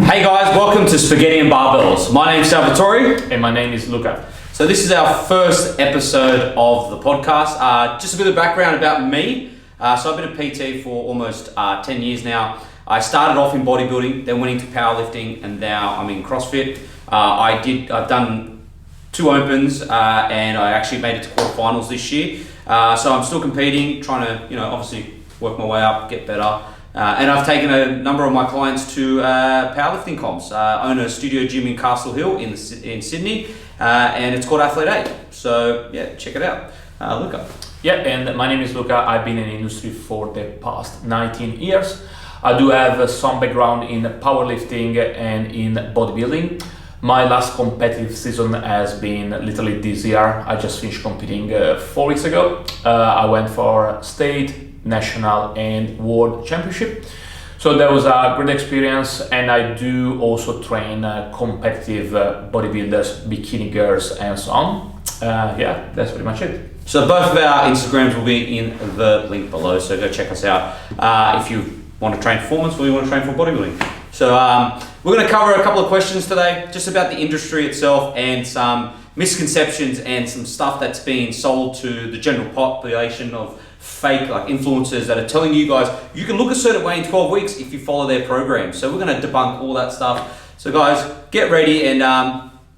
Hey guys, welcome to Spaghetti and Barbells. My name's Salvatore. And my name is Luca. So this is our first episode of the podcast. Just a bit of background about me. So I've been a PT for almost 10 years now. I started off in bodybuilding, then went into powerlifting, and now I'm in CrossFit. I've done 2 opens, and I actually made it to quarterfinals this year. So I'm still competing, trying to, obviously work my way up, get better. And I've taken a number of my clients to powerlifting comps. I own a studio gym in Castle Hill in Sydney, and it's called Athlete 8. So yeah, check it out. Luca. Yeah, and my name is Luca. I've been in the industry for the past 19 years. I do have some background in powerlifting and in bodybuilding. My last competitive season has been literally this year. I just finished competing 4 weeks ago. I went for state, national and world championship. So that was a great experience, and I do also train competitive bodybuilders, bikini girls and so on. Yeah, that's pretty much it. So both of our Instagrams will be in the link below, so go check us out if you want to train performance or you want to train for bodybuilding. So we're going to cover a couple of questions today, just about the industry itself and some misconceptions and some stuff that's being sold to the general population of fake influencers that are telling you guys you can look a certain way in 12 weeks if you follow their program. So we're going to debunk all that stuff. So guys, get ready and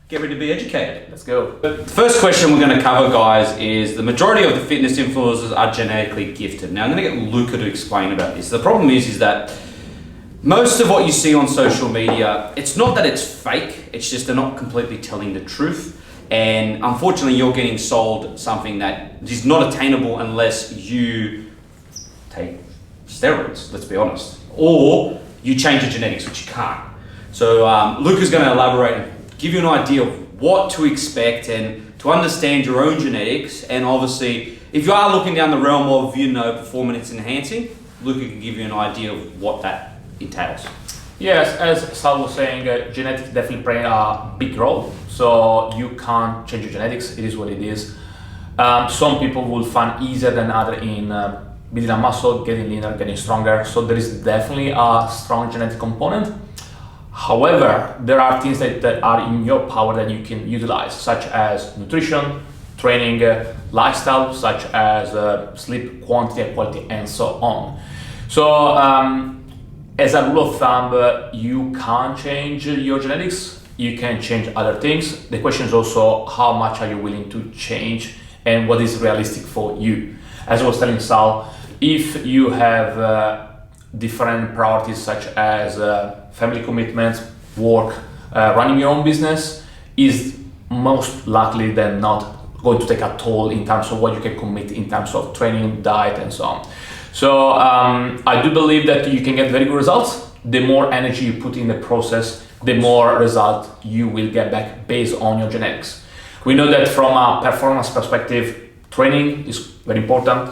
get ready to be educated. Let's go. The first question we're going to cover, guys, is the majority of the fitness influencers are genetically gifted. Now I'm going to get Luca to explain about this. The problem is that most of what you see on social media, it's not that it's fake, it's just they're not completely telling the truth. And unfortunately, you're getting sold something that is not attainable unless you take steroids, let's be honest, or you change your genetics, which you can't. So Luca's going to elaborate and give you an idea of what to expect and to understand your own genetics. And obviously, if you are looking down the realm of, performance enhancing, Luca can give you an idea of what that entails. Yes, as Sal was saying, genetics definitely play a big role. So you can't change your genetics, it is what it is. Some people will find easier than others in building a muscle, getting leaner, getting stronger. So there is definitely a strong genetic component. However, there are things that are in your power that you can utilize, such as nutrition, training, lifestyle, such as sleep quantity and quality, and so on. So as a rule of thumb, you can't change your genetics. You can change other things. The question is also how much are you willing to change and what is realistic for you. As I was telling Sal, if you have different priorities such as family commitments, work, running your own business is most likely than not going to take a toll in terms of what you can commit in terms of training, diet and so on. So I do believe that you can get very good results. The more energy you put in the process, the more result you will get back based on your genetics. We know that from a performance perspective, training is very important.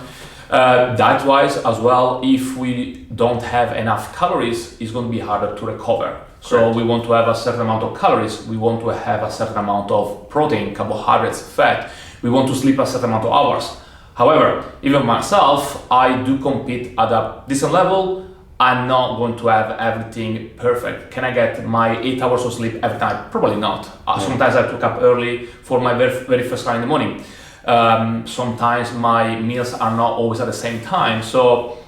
Diet-wise as well, if we don't have enough calories, it's going to be harder to recover. So correct. We want to have a certain amount of calories, we want to have a certain amount of protein, carbohydrates, fat, we want to sleep a certain amount of hours. However, even myself, I do compete at a decent level. I'm not going to have everything perfect. Can I get my 8 hours of sleep every night? Probably not. Sometimes I wake up early for my very first run in the morning. Sometimes my meals are not always at the same time. So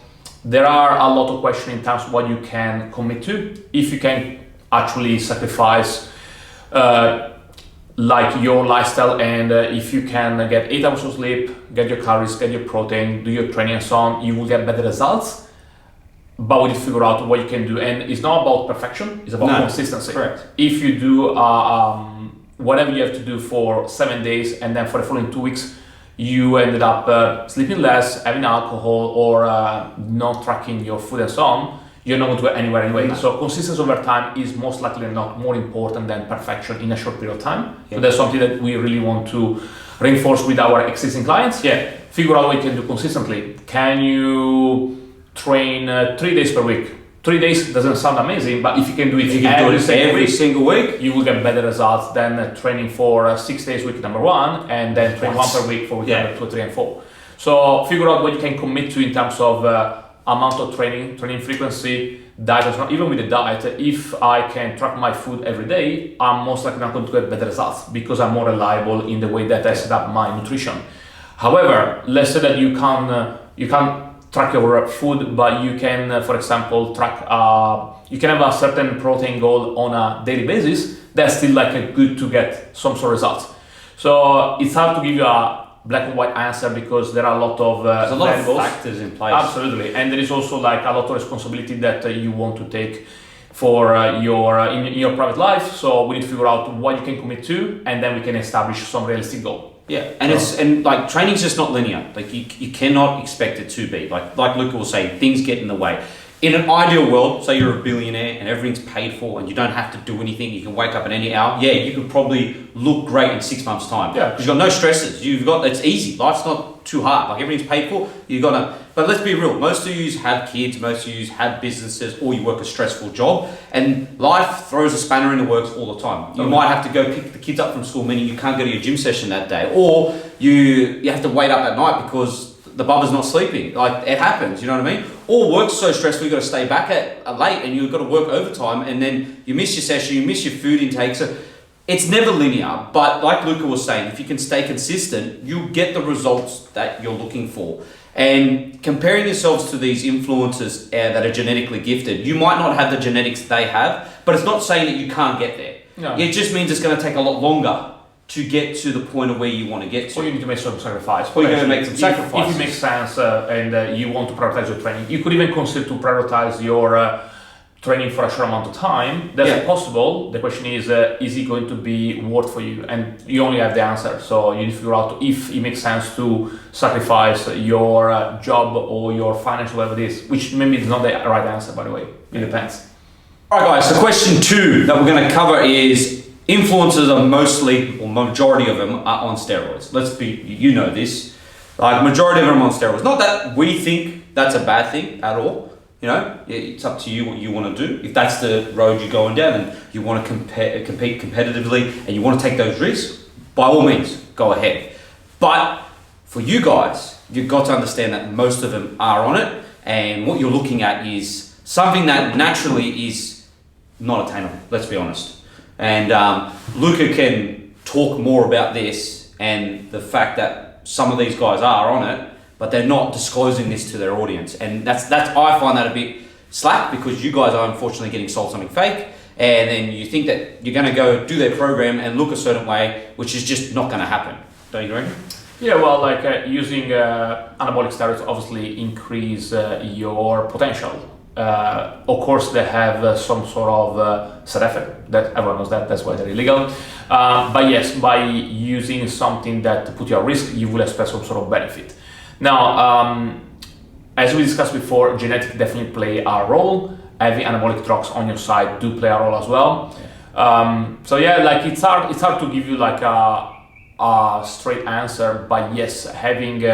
there are a lot of questions in terms of what you can commit to. If you can actually sacrifice your lifestyle, and if you can get 8 hours of sleep, get your calories, get your protein, do your training and so on, you will get better results. But we need to figure out what you can do, and it's not about perfection, it's about consistency. Correct. If you do whatever you have to do for 7 days and then for the following 2 weeks you ended up sleeping less, having alcohol, or not tracking your food and so on, you're not going to go anywhere anyway. No. So consistency over time is most likely not more important than perfection in a short period of time. Yeah. So that's something that we really want to reinforce with our existing clients. Yeah, figure out what you can do consistently. Can you train 3 days per week? 3 days doesn't sound amazing, but if you can do it every single week, you will get better results than training for 6 days week number 1 and then train 1 per week for week number 2, 3 and 4. So figure out what you can commit to in terms of amount of training frequency, diet is not, even with the diet, if I can track my food every day, I'm most likely not going to get better results because I'm more reliable in the way that I set up my nutrition. However, let's say that you can't track your food, but you can, for example, you can have a certain protein goal on a daily basis. That's still like a good to get some sort of results. So it's hard to give you a black and white answer because there are a lot of there's a lot variables. of factors in place. Absolutely, and there is also like a lot of responsibility that you want to take for your in your private life. So we need to figure out what you can commit to, and then we can establish some realistic goal. Yeah, and like training's just not linear. Like you cannot expect it to be. Like Luca was saying, things get in the way. In an ideal world, say you're a billionaire and everything's paid for and you don't have to do anything, you can wake up at any hour, yeah, you could probably look great in 6 months' time. Yeah. Because you've got no stresses. It's easy. Life's not too hard. Like everything's paid for, but let's be real, most of you have kids, most of you have businesses, or you work a stressful job, and life throws a spanner in the works all the time. You might have to go pick the kids up from school, meaning you can't go to your gym session that day, or you have to wait up at night because the bubba's not sleeping. Like, it happens, you know what I mean? Or work's so stressful, you've got to stay back at late and you've got to work overtime, and then you miss your session, you miss your food intake. So it's never linear, but like Luca was saying, if you can stay consistent, you'll get the results that you're looking for. And comparing yourselves to these influencers that are genetically gifted, you might not have the genetics they have, but it's not saying that you can't get there. No. It just means it's going to take a lot longer to get to the point of where you want to get to. Or you need to make some sacrifice. Or you're going to make some sacrifices. If it makes sense and you want to prioritize your training, you could even consider to prioritize your training for a short amount of time. That's possible. The question is it going to be worth for you? And you only have the answer. So you need to figure out if it makes sense to sacrifice your job or your financial, whatever it is, which maybe is not the right answer, by the way. It depends. All right, guys, so question 2 that we're going to cover is influencers are mostly, or majority of them, are on steroids. You know this. Like, majority of them are on steroids. Not that we think that's a bad thing at all. You know, it's up to you what you want to do. If that's the road you're going down and you want to compete competitively and you want to take those risks, by all means, go ahead. But for you guys, you've got to understand that most of them are on it, and what you're looking at is something that naturally is not attainable, let's be honest. And Luca can talk more about this and the fact that some of these guys are on it, but they're not disclosing this to their audience. And that's I find that a bit slack, because you guys are unfortunately getting sold something fake, and then you think that you're going to go do their program and look a certain way, which is just not going to happen. Don't you agree? Yeah, well, like using anabolic steroids obviously increase your potential. Of course, they have some sort of side effect. That everyone knows that's why they're illegal. But yes, by using something that put you at risk, you will expect some sort of benefit. Now, as we discussed before, genetics definitely play a role. Having anabolic drugs on your side do play a role as well. So yeah, like it's hard to give you like a straight answer. But yes, having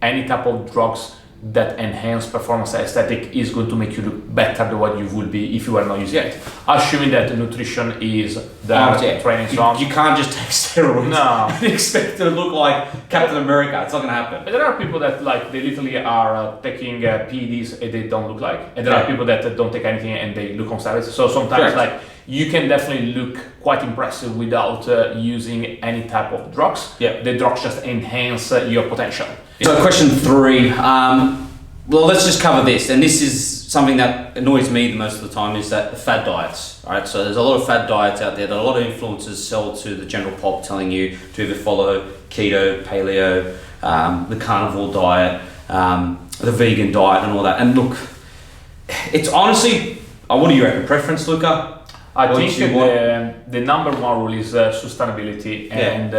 any type of drugs that enhance performance aesthetic is going to make you look better than what you would be if you were not using it. Assuming that the nutrition is the training strong. You can't just take steroids and expect to look like Captain America. It's not going to happen. But there are people that like they literally are taking PEDs and they don't look like. And there are people that don't take anything and they look on steroids. So sometimes like you can definitely look quite impressive without using any type of drugs. Yeah. The drugs just enhance your potential. So question 3, well, let's just cover this, and this is something that annoys me the most of the time, is that the fad diets. All right, so there's a lot of fad diets out there that a lot of influencers sell to the general pop, telling you to either follow keto, paleo, the carnivore diet, the vegan diet, and all that. And look, it's honestly, what do you reckon? Preference, Luca? I think the number one rule is sustainability and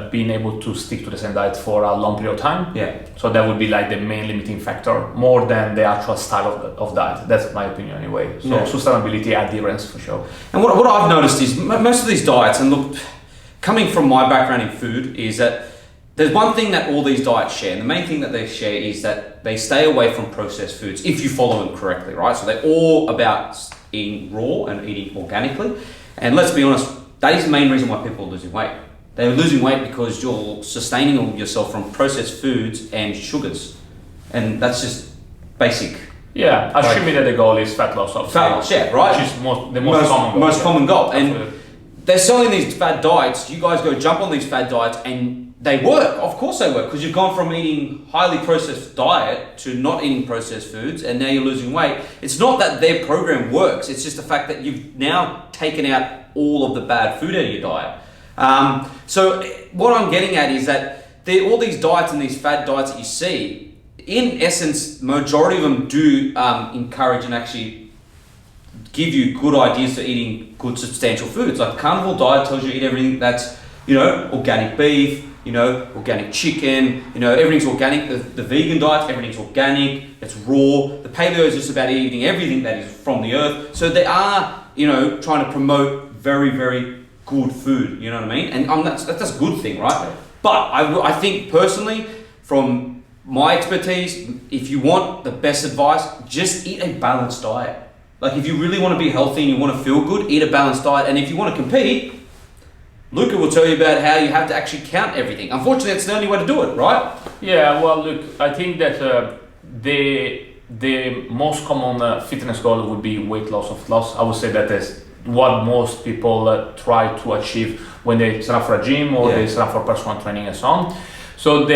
being able to stick to the same diet for a long period of time. Yeah. So that would be like the main limiting factor, more than the actual style of diet. That's my opinion anyway. So sustainability, adherence for sure. And what I've noticed is most of these diets, and look, coming from my background in food, is that there's one thing that all these diets share, and the main thing that they share is that they stay away from processed foods if you follow them correctly, right? So they're all about eating raw and eating organically. And let's be honest, that is the main reason why people are losing weight. They're losing weight because you're sustaining yourself from processed foods and sugars. And that's just basic. Yeah, assuming that the goal is fat loss, obviously. Fat loss, yeah, right? Which is the most common goal. Most common goal. Absolutely. And they're selling these fad diets. You guys go jump on these fad diets and they work. Of course they work, because you've gone from eating highly processed diet to not eating processed foods, and now you're losing weight. It's not that their program works. It's just the fact that you've now taken out all of the bad food out of your diet. So what I'm getting at is that all these diets and these fad diets that you see, in essence, majority of them do encourage and actually give you good ideas for eating good substantial foods. Like the carnivore diet tells you to eat everything that's, organic beef, organic chicken, everything's organic. The vegan diet, everything's organic, it's raw. The paleo is just about eating everything that is from the earth. So they are, trying to promote very, very good food, you know what I mean? And that's a good thing, right? But I think personally, from my expertise, if you want the best advice, just eat a balanced diet. Like if you really want to be healthy and you want to feel good, eat a balanced diet. And if you want to compete, Luca will tell you about how you have to actually count everything. Unfortunately, that's the only way to do it, right? Yeah, well, look, I think that the most common fitness goal would be weight loss or fat loss. I would say that is what most people try to achieve when they sign up for a gym or they sign up for personal training and so on. So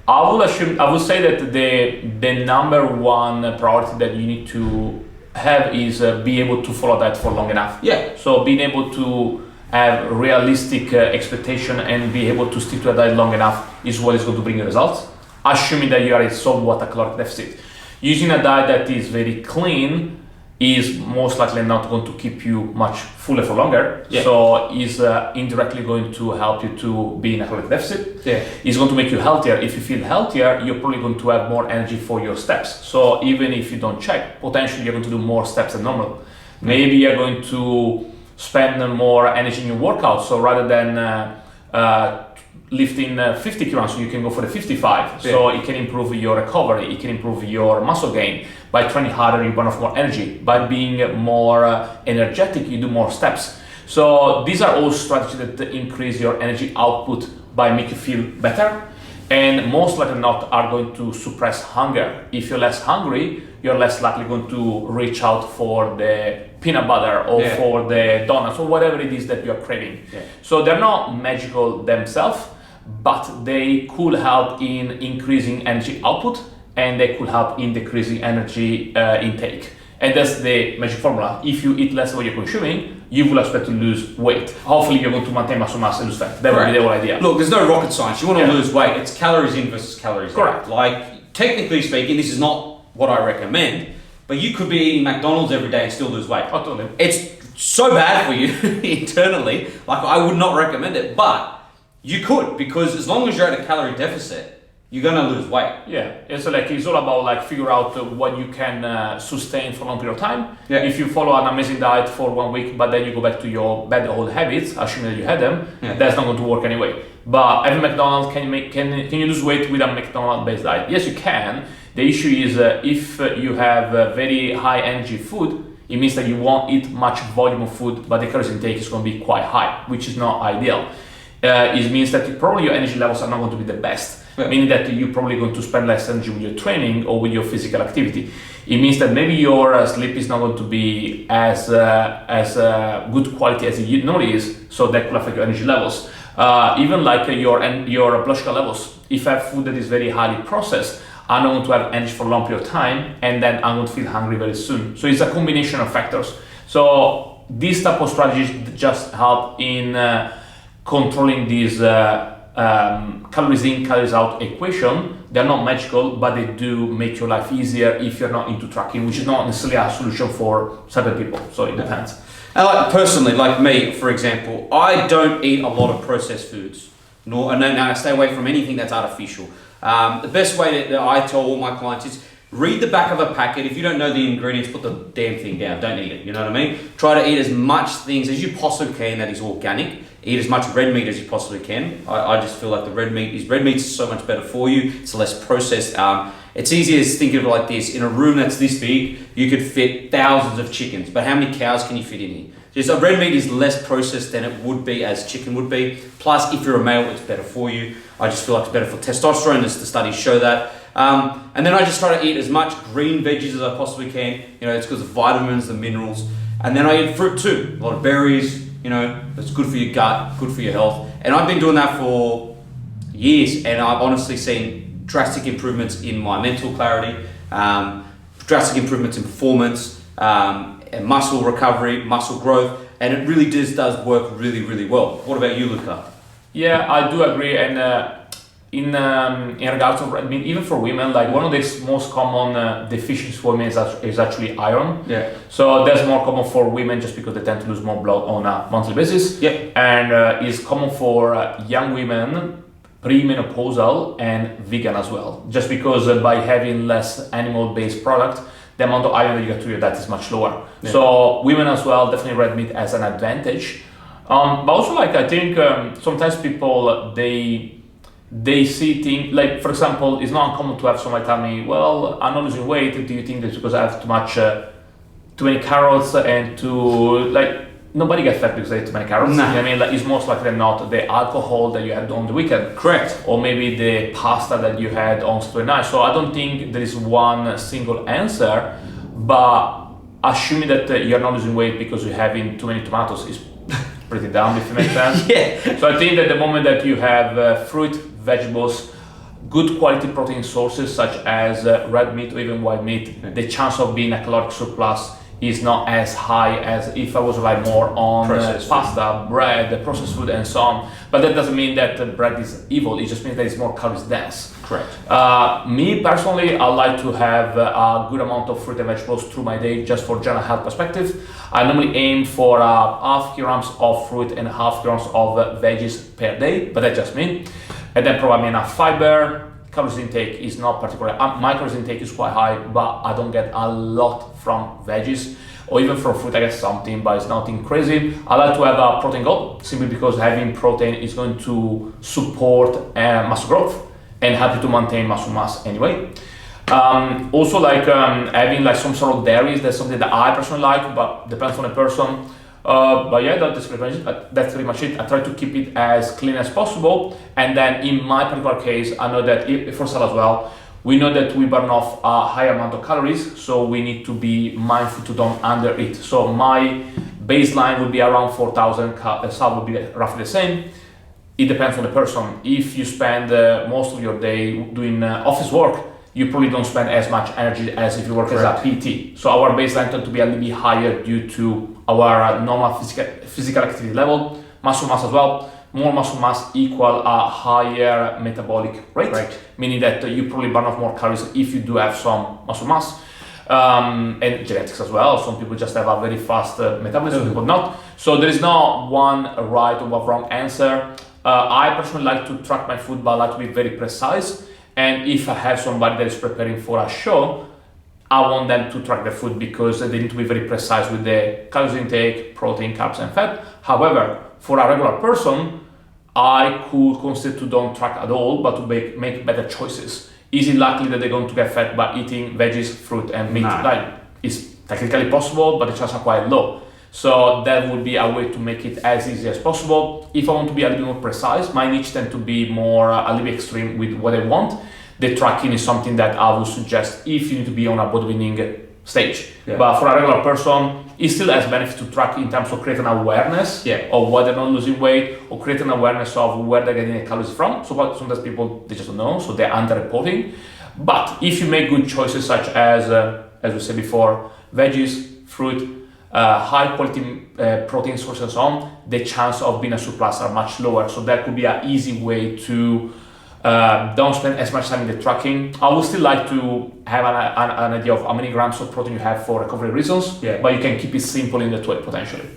I would say that the number one priority that you need to have is be able to follow that for long enough. Yeah. So being able to have realistic expectation and be able to stick to a diet long enough is what is going to bring the results, assuming that you are in somewhat a caloric deficit. Using a diet that is very clean is most likely not going to keep you much fuller for longer. Yeah. So is indirectly going to help you to be in a caloric deficit. Yeah. It's going to make you healthier. If you feel healthier, you're probably going to have more energy for your steps. So even if you don't check, potentially you're going to do more steps than normal. Maybe you're going to spend more energy in your workout. So rather than lifting 50 kilograms, you can go for the 55. Yeah. So it can improve your recovery. It can improve your muscle gain. By training harder, you burn off more energy. By being more energetic, you do more steps. So these are all strategies that increase your energy output by make you feel better. And most likely not are going to suppress hunger. If you're less hungry, you're less likely going to reach out for the peanut butter or for the donuts or whatever it is that you're craving. Yeah. So they're not magical themselves, but they could help in increasing energy output and they could help in decreasing energy intake. And that's the magic formula. If you eat less of what you're consuming, you will expect to lose weight. Hopefully you're going to maintain muscle mass and lose fat. That would be the whole idea. Look, there's no rocket science. You want to lose weight, it's calories in versus calories out. Correct. Like, technically speaking, this is not what I recommend, but you could be eating McDonald's every day and still lose weight. Oh, totally. It's so bad for you internally. Like, I would not recommend it, but you could, because as long as you're at a calorie deficit, you're gonna lose weight. Yeah, it's all about figure out what you can sustain for a long period of time. Yeah. If you follow an amazing diet for 1 week, but then you go back to your bad old habits, assuming that you had them, that's not going to work anyway. But every McDonald's, can you lose weight with a McDonald's-based diet? Yes, you can. The issue is if you have very high energy food, it means that you won't eat much volume of food, but the calories intake is going to be quite high, which is not ideal. It means that probably your energy levels are not going to be the best. Yeah. Meaning that you're probably going to spend less energy with your training or with your physical activity. It means that maybe your sleep is not going to be as good quality as it normally is, so that could affect your energy levels. Even your blood sugar levels. If I have food that is very highly processed, I'm not going to have energy for a long period of time, and then I'm going to feel hungry very soon. So it's a combination of factors. So these type of strategies just help in controlling these calories in, calories out equation. They're not magical, but they do make your life easier if you're not into tracking, which is not necessarily a solution for certain people. So it depends. And personally, like me, for example, I don't eat a lot of processed foods, and I stay away from anything that's artificial. The best way that I tell all my clients is read the back of a packet. If you don't know the ingredients, put the damn thing down. Don't eat it. You know what I mean? Try to eat as much things as you possibly can that is organic. Eat as much red meat as you possibly can. I just feel like the red meat's so much better for you. It's less processed. It's easier to think of it like this. In a room that's this big, you could fit thousands of chickens, but how many cows can you fit in here? So red meat is less processed than it would be as chicken would be. Plus, if you're a male, it's better for you. I just feel like it's better for testosterone, as the studies show that. And then I just try to eat as much green veggies as I possibly can. You know, it's because of vitamins, the minerals. And then I eat fruit too. A lot of berries, you know, it's good for your gut, good for your health. And I've been doing that for years, and I've honestly seen drastic improvements in my mental clarity, drastic improvements in performance, and muscle recovery, muscle growth, and it really does work really, really well. What about you, Luca? Yeah, I do agree, and in regards to, I mean, even for women, like one of the most common deficiencies for women is actually iron. Yeah. So that's more common for women just because they tend to lose more blood on a monthly basis. Yeah. And is common for young women, premenopausal and vegan as well. Just because by having less animal-based product, the amount of iron that you get to your diet is much lower. Yeah. So women as well, definitely red meat has an advantage. But also, like, I think sometimes people they see things like, for example, it's not uncommon to have somebody tell me, well, I'm not losing weight. Do you think that's because I have too many carrots and nobody gets fat because they eat too many carrots? Nah. I mean, like, it's most likely than not the alcohol that you had on the weekend. Correct. Or maybe the pasta that you had on Saturday night. So I don't think there is one single answer, but assuming that you're not losing weight because you're having too many tomatoes is pretty dumb, if it makes sense. Yeah. So I think that the moment that you have fruit, vegetables, good quality protein sources such as red meat or even white meat, the chance of being a caloric surplus is not as high as if I was relying more on pasta, bread, processed food, and so on. But that doesn't mean that bread is evil. It just means that it's more calories dense. Correct. Me personally, I like to have a good amount of fruit and vegetables through my day, just for general health perspective. I normally aim for half kilograms of fruit and half kilograms of veggies per day, but that's just me. And then probably enough fiber. Calories intake is not particularly, my calories intake is quite high, but I don't get a lot from veggies, or even from fruit I get something, but it's nothing crazy. I like to have a protein goal, simply because having protein is going to support muscle growth and help you to maintain muscle mass anyway. Also, like having like some sort of dairies, that's something that I personally like, but depends on the person. But yeah, that's pretty much it. I try to keep it as clean as possible. And then in my particular case, I know that for Sal as well, we know that we burn off a high amount of calories, so we need to be mindful to don't under eat. So my baseline would be around 4,000, Sal would be roughly the same. It depends on the person. If you spend most of your day doing office work, you probably don't spend as much energy as if you work as a PT. So our baseline tends to be a little bit higher due to our normal physical activity level, muscle mass as well. More muscle mass equal a higher metabolic rate, meaning that you probably burn off more calories if you do have some muscle mass. And genetics as well. Some people just have a very fast metabolism, some people not. So there is not one right or one wrong answer. I personally like to track my food, but I like to be very precise. And if I have somebody that is preparing for a show, I want them to track their food because they need to be very precise with the calories intake, protein, carbs, and fat. However, for a regular person, I could consider to don't track at all, but to make better choices. Is it likely that they're going to get fat by eating veggies, fruit, and meat? Like, it's technically possible, but the chances are quite low. So that would be a way to make it as easy as possible. If I want to be a little bit more precise, my niche tend to be more a little bit extreme with what I want. The tracking is something that I would suggest if you need to be on a bodybuilding stage. Yeah. But for a regular person, it still has benefit to track in terms of creating awareness of why they're not losing weight, or creating awareness of where they're getting the calories from. So sometimes people, they just don't know, so they're underreporting. But if you make good choices such as we said before, veggies, fruit, high quality protein sources and so on, the chance of being a surplus are much lower. So that could be an easy way to don't spend as much time in the tracking. I would still like to have an idea of how many grams of protein you have for recovery reasons, but you can keep it simple in that way potentially.